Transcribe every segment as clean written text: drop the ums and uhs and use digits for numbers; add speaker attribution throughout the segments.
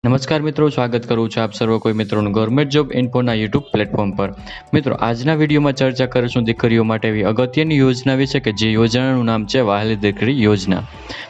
Speaker 1: નમસ્કાર મિત્રો, સ્વાગત કરું છું આપ સર્વ કોઈ મિત્રોનું ગવર્મેન્ટ જોબ ઇન્ફોના યુટ્યુબ પ્લેટફોર્મ પર। મિત્રો, આજના વિડીયોમાં ચર્ચા કરીશું દીકરીઓ માટે એવી અગત્યની યોજના વિશે કે જે યોજનાનું નામ છે વહાલી દીકરી યોજના।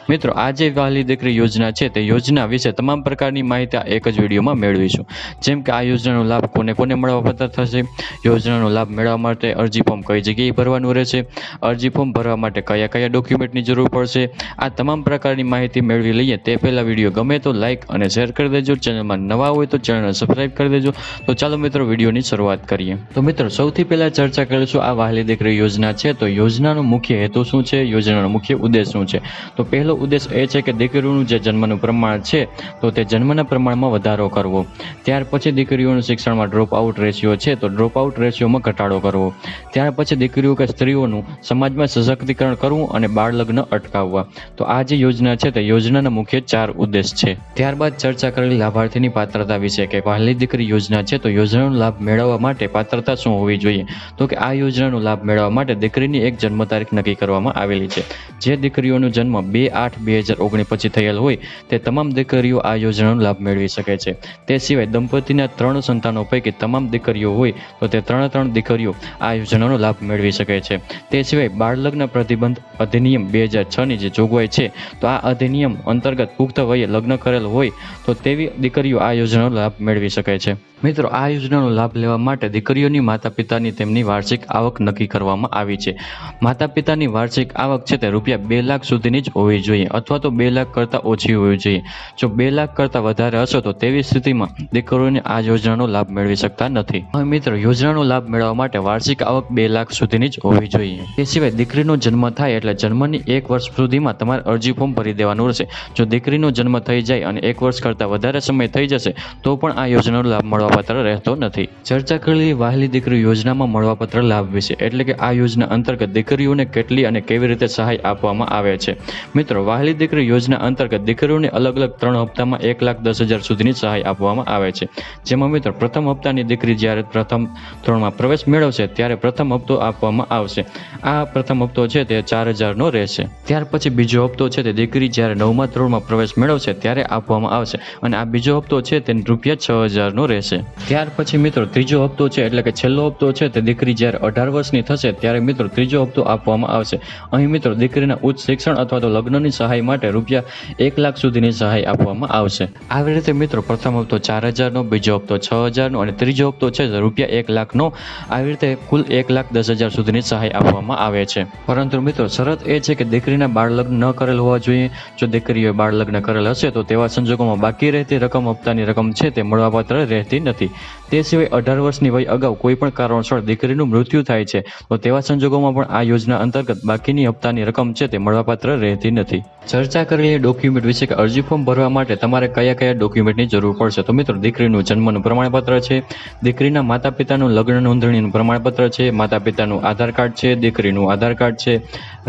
Speaker 1: મિત્રો, આ જે વહાલી દીકરી યોજના છે તે યોજના વિશે તમામ પ્રકારની માહિતી એક જ વિડીયોમાં મેળવીશું। જેમ કે આ યોજનાનો લાભ કોને કોને મળવાપાત્ર થશે, યોજનાનો લાભ મેળવવા માટે અરજી ફોર્મ કઈ જગ્યાએ ભરવાનું રહેશે, અરજી ફોર્મ ભરવા માટે કયા કયા ડોક્યુમેન્ટની જરૂર પડશે, આ તમામ પ્રકારની માહિતી મેળવી લઈએ તે પહેલાં વિડીયો ગમે તો લાઇક અને શેર કરી દેજો। ચેનલમાં નવા હોય તો ચેનલને સબસ્ક્રાઇબ કરી દેજો। તો ચાલો મિત્રો વિડીયોની શરૂઆત કરીએ। તો મિત્રો, સૌથી પહેલા ચર્ચા કરીશું આ વહાલી દીકરી યોજના છે તો યોજનાનો મુખ્ય હેતુ શું છે, યોજનાનો મુખ્ય ઉદ્દેશ શું છે। તો પહેલો ઉદ્દેશ એ છે કે દીકરીઓનું જે જન્મનું પ્રમાણ છે તો તે જન્મના પ્રમાણમાં વધારો કરવો। ત્યાર પછી દીકરીઓનું શિક્ષણમાં ડ્રોપ આઉટ રેશિયો છે તો ડ્રોપ આઉટ રેશિયોમાં ઘટાડો કરવો। ત્યાર પછી દીકરીઓ કે સ્ત્રીઓનું સમાજમાં સશક્તિકરણ કરવું અને બાળ લગ્ન અટકાવવા। તો આ જે યોજના છે તે યોજનાના મુખ્ય 4 ઉદ્દેશ છે। ત્યારબાદ ચર્ચા કરેલી લાભાર્થીની પાત્રતા વિશે કે વહાલી દીકરી યોજના છે તો યોજનાનો લાભ મેળવવા માટે પાત્રતા શું હોવી જોઈએ। તો કે આ યોજનાનો લાભ મેળવવા માટે દીકરીની એક જન્મ તારીખ નક્કી કરવામાં આવેલી છે। જે દીકરીઓનો જન્મ 2/8/2019 પછી થયેલ હોય તે તમામ દીકરીઓ આ યોજનાનો લાભ મેળવી શકે છે। તે સિવાય દંપતીના 3 સંતાનો પૈકી તમામ દીકરીઓ હોય તો તે 3 દીકરીઓ આ યોજનાનો લાભ મેળવી શકે છે। તે સિવાય બાળ લગ્ન પ્રતિબંધ અધિનિયમ 2006ની જે જોગવાઈ છે તો આ અધિનિયમ અંતર્ગત પુખ્ત વયે લગ્ન કરેલ હોય તો તેવી દીકરીઓ આ યોજનાનો લાભ મેળવી શકે છે। મિત્રો, આ યોજનાનો લાભ લેવા માટે દીકરીઓની માતા પિતાની તેમની વાર્ષિક આવક નક્કી કરવામાં આવી છે। માતા પિતાની વાર્ષિક આવક છે તે ₹2 લાખ સુધીની જ હોવી જોઈએ અથવા તો 2 લાખ કરતાં ઓછી હોવી જોઈએ। જો 2 લાખ કરતાં વધારે હશે તો તેવી સ્થિતિમાં દીકરીઓને આ યોજનાનો લાભ મેળવી શકતા નથી। હવે મિત્રો, યોજનાનો લાભ મેળવવા માટે વાર્ષિક આવક 2 લાખ સુધીની જ હોવી જોઈએ। તે સિવાય દીકરીનો જન્મ થાય એટલે જન્મની 1 વર્ષ સુધીમાં તમારે અરજી ફોર્મ ભરી દેવાનું રહેશે। જો દીકરીનો જન્મ થઈ જાય અને 1 વર્ષ કરતાં વધારે સમય થઈ જશે તો પણ આ યોજનાનો લાભ મળવાપાત્ર રહેતો નથી। ચર્ચા કરેલી વહાલી દીકરી યોજનામાં મળવાપાત્ર લાભ વિશે એટલે કે આ યોજના અંતર્ગત દીકરીઓને કેટલી અને કેવી રીતે સહાય આપવામાં આવે છે। મિત્રો, વહાલી દીકરી યોજના અંતર્ગત દીકરીઓને અલગ અલગ 3 હપ્તામાં 1,10,000 સુધીની સહાય આપવામાં આવે છે। જેમાં મિત્રો પ્રથમ હપ્તાની દીકરી જ્યારે પ્રથમ ધોરણમાં પ્રવેશ મેળવશે ત્યારે પ્રથમ હપ્તો આપવામાં આવશે। આ પ્રથમ હપ્તો છે તે 4,000નો રહેશે। ત્યાર પછી બીજો હપ્તો છે તે દીકરી જ્યારે 9મા ધોરણમાં પ્રવેશ મેળવશે ત્યારે આપવામાં આવશે અને આ બીજો હપ્તો છે તે ₹6,000નો રહેશે। ત્યાર પછી મિત્રો ત્રીજો હપ્તો છે એટલે કે છેલ્લો હપ્તો છે તે દીકરી જ્યારે 18 વર્ષની થશે ત્યારે મિત્રો ત્રીજો હપ્તો આપવામાં આવશે। અહીં મિત્રો દીકરીના ઉચ્ચ શિક્ષણ અથવા તો લગ્નની સહાય માટે ₹1 લાખ સુધીની સહાય આપવામાં આવશે। આવી રીતે મિત્રો પ્રથમ હપ્તો 4,000નો, બીજો હપ્તો 6,000નો અને ત્રીજો હપ્તો છે ₹1 લાખનો। આવી રીતે કુલ 1,10,000 સુધીની સહાય આપવામાં આવે છે। પરંતુ મિત્રો શરત એ છે કે દીકરીના બાળ લગ્ન ન કરેલ હોવા જોઈએ। જો દીકરીઓએ બાળ લગ્ન કરેલ હશે તો તેવા સંજોગોમાં બાકી રહેતી રકમ હપ્તાની રકમ છે તે મળવાપાત્ર રહેતી નથી। તે સિવાય 18 વર્ષની વય અગાઉ કોઈ પણ કારણસર દીકરીનું મૃત્યુ થાય છે તો તેવા સંજોગોમાં પણ આ યોજના અંતર્ગત બાકીની હપ્તાની રકમ છે તે મળવાપાત્ર રહેતી નથી। ચર્ચા કરેલી ડોક્યુમેન્ટ વિશે કે અરજી ફોર્મ ભરવા માટે તમારે કયા કયા ડોક્યુમેન્ટની જરૂર પડશે। તો મિત્રો દીકરીનું જન્મનું પ્રમાણપત્ર છે, દીકરીના માતા પિતાનું લગ્ન નોંધણીનું પ્રમાણપત્ર છે, માતા પિતાનું આધાર કાર્ડ છે, દીકરીનું આધાર કાર્ડ છે,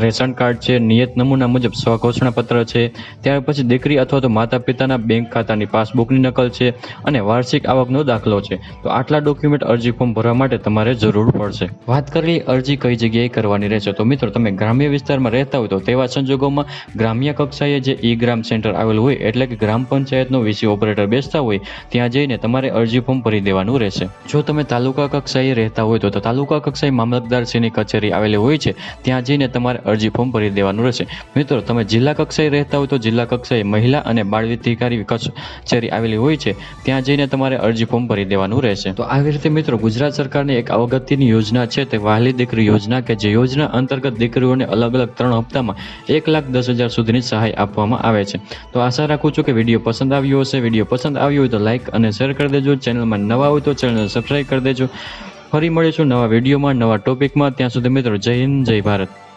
Speaker 1: રેશન કાર્ડ છે, નિયત નમૂના મુજબ સ્વઘોષણા પત્ર છે, ત્યાર પછી દીકરી અથવા તો માતા પિતાના બેંક ખાતાની પાસબુકની નકલ છે અને વાર્ષિક આવકનો દાખલો છે। તો આટલા ડોક્યુમેન્ટ અરજી ફોર્મ ભરવા માટે તમારે જરૂર પડશે। વાત કરીએ અરજી કઈ જગ્યાએ કરવાની રહેશે તો મિત્રો તમે ગ્રામ્ય વિસ્તારમાં રહેતા હોય તો તેવા સંજોગોમાં ગ્રામ્ય કક્ષાએ જે ઈ ગ્રામ સેન્ટર આવેલું હોય એટલે કે ગ્રામ પંચાયતનો વીસી ઓપરેટર બેસતા હોય ત્યાં જઈને તમારે અરજી ફોર્મ ભરી દેવાનું રહેશે। જો તમે તાલુકા કક્ષાએ રહેતા હોય તો તાલુકા કક્ષાએ મામલતદારશ્રીની કચેરી આવેલી હોય છે ત્યાં જઈને તમારે અરજી ફોર્મ ભરી દેવાનું રહેશે। મિત્રો તમે જિલ્લા કક્ષાએ રહેતા હોય તો જિલ્લા કક્ષાએ મહિલા અને બાળ અધિકારી કચેરી આવેલી હોય છે ત્યાં જઈને તમારે અરજી ફોર્મ ભરી દેવાનું રહેશે। તો આવી રીતે મિત્રો ગુજરાત સરકારની એક અગત્યની યોજના છે તે વહાલી દીકરી યોજના કે જે યોજના અંતર્ગત દીકરીઓને અલગ અલગ 3 હપ્તામાં 1,10,000 સુધીની સહાય આપવામાં આવે છે। તો આશા રાખું છું કે વિડીયો પસંદ આવ્યો હશે। વિડીયો પસંદ આવ્યો હોય તો લાઇક અને શેર કરી દેજો। ચેનલમાં નવા હોય તો ચેનલને સબસ્ક્રાઇબ કરી દેજો। ફરી મળીશું નવા વિડીયોમાં, નવા ટોપિકમાં। ત્યાં સુધી મિત્રો જય હિન્દ, જય ભારત।